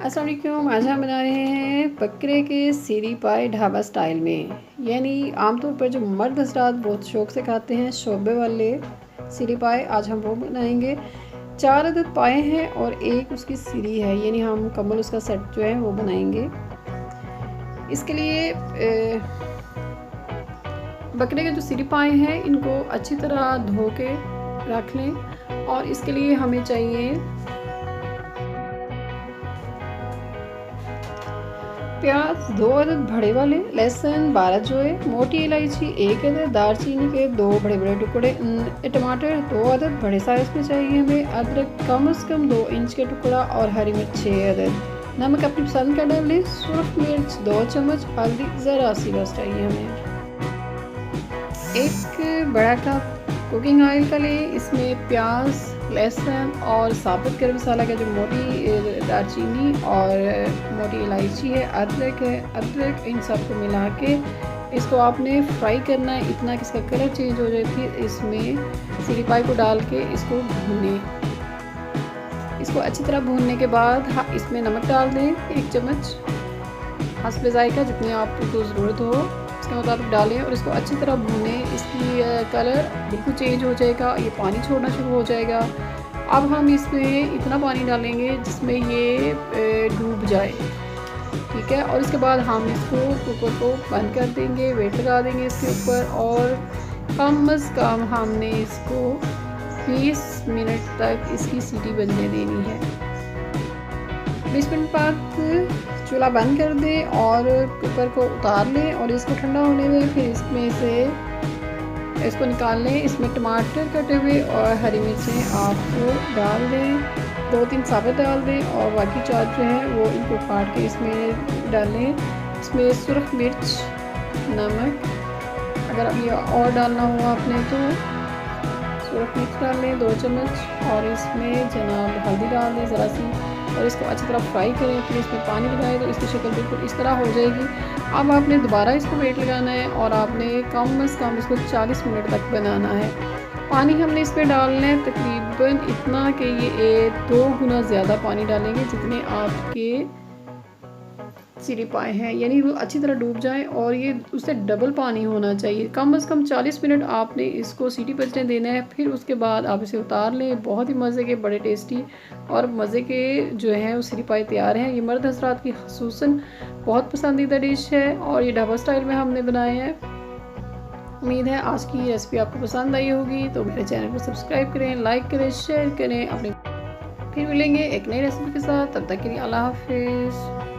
अस्सलाम वालेकुम। आज हम बना रहे हैं बकरे के सीरी पाए ढाबा स्टाइल में। यानी आमतौर पर जो मर्द हज़रात बहुत शौक़ से खाते हैं शोरबे वाले सीरी पाए, आज हम वो बनाएंगे। 4 अदद पाए हैं और एक उसकी सीरी है, यानी हम मुकम्मल उसका सेट जो है वो बनाएंगे। इसके लिए बकरे के जो सीरी पाए हैं इनको अच्छी तरह धो के रख लें और इसके लिए हमें चाहिए प्याज 2 अदद बड़े वाले, लहसुन 12 जोए, मोटी इलायची 1 अदद, दालचीनी के 2 बड़े बड़े टुकड़े, टमाटर 2 अदद बड़े साइज़ में चाहिए हमें, अदरक कम से कम 2 इंच के टुकड़ा और हरी मिर्च 6 अदद। नमक अपनी पसंद का डाल लें, सुरख मिर्च 2 चम्मच, हल्दी ज़रा सी बस चाहिए हमें। एक बड़ा कप कुकिंग ऑयल का लें, इसमें प्याज, लहसुन और साबुत गरम मसाला का जो मोटी दालचीनी और मोटी इलायची है, अदरक इन सबको मिला के इसको आपने फ्राई करना है इतना कि इसका कलर चेंज हो जाए। फिर इसमें सीरी पाई को डाल के इसको भूनें। इसको अच्छी तरह भूनने के बाद इसमें नमक डाल दें 1 चम्मच, हस्ब ज़ायका जितनी आपको ज़रूरत हो उसके मुताबिक डालें और इसको अच्छी तरह भूनें। इसकी कलर बिल्कुल चेंज हो जाएगा, ये पानी छोड़ना शुरू हो जाएगा। अब हम इसमें इतना पानी डालेंगे जिसमें ये डूब जाए, ठीक है। और इसके बाद हम इसको कुकर को बंद कर देंगे, वेट लगा देंगे इसके ऊपर और कम से कम हमने इसको 20 मिनट तक इसकी सीटी बजने देनी है। 20 मिनट बाद चूल्हा बंद कर दें और कुकर को उतार लें और इसको ठंडा होने दें। फिर इसमें से इसको निकाल लें। इसमें टमाटर कटे हुए और हरी मिर्चें आपको डाल दें, 2-3 साबुत डाल दें और बाकी 4 जो है वो इनको काट के इसमें डालें। इसमें सुरख मिर्च, नमक, अगर अब ये और डालना हो आपने तो सुरख मिर्च डाल लें 2 चम्मच और इसमें जनाब हल्दी डाल दें ज़रा सी और इसको अच्छी तरह फ्राई करें। फिर इसमें पानी लगाएं तो इसकी शक्ल बिल्कुल इस तरह हो जाएगी। अब आपने दोबारा इसको वेट लगाना है और आपने कम से कम इसको 40 मिनट तक बनाना है। पानी हमने इसमें डालना है तकरीबन इतना कि ये 2 गुना ज़्यादा पानी डालेंगे जितने आपके सीरी पाए हैं, यानी वो अच्छी तरह डूब जाए और ये उससे डबल पानी होना चाहिए। कम से कम 40 मिनट आपने इसको सीटी बजने देना है। फिर उसके बाद आप इसे उतार लें। बहुत ही मज़े के, बड़े टेस्टी और मज़े के जो हैं वो सीरी पाए तैयार हैं। ये मर्द हज़रात की ख़ुसूसन बहुत पसंदीदा डिश है और ये ढाबा स्टाइल में हमने बनाए हैं। उम्मीद है आज की रेसिपी आपको पसंद आई होगी, तो मेरे चैनल को सब्सक्राइब करें, लाइक करें, शेयर करें अपने। फिर मिलेंगे एक नई रेसिपी के साथ, तब तक के लिए अल्लाह हाफिज़।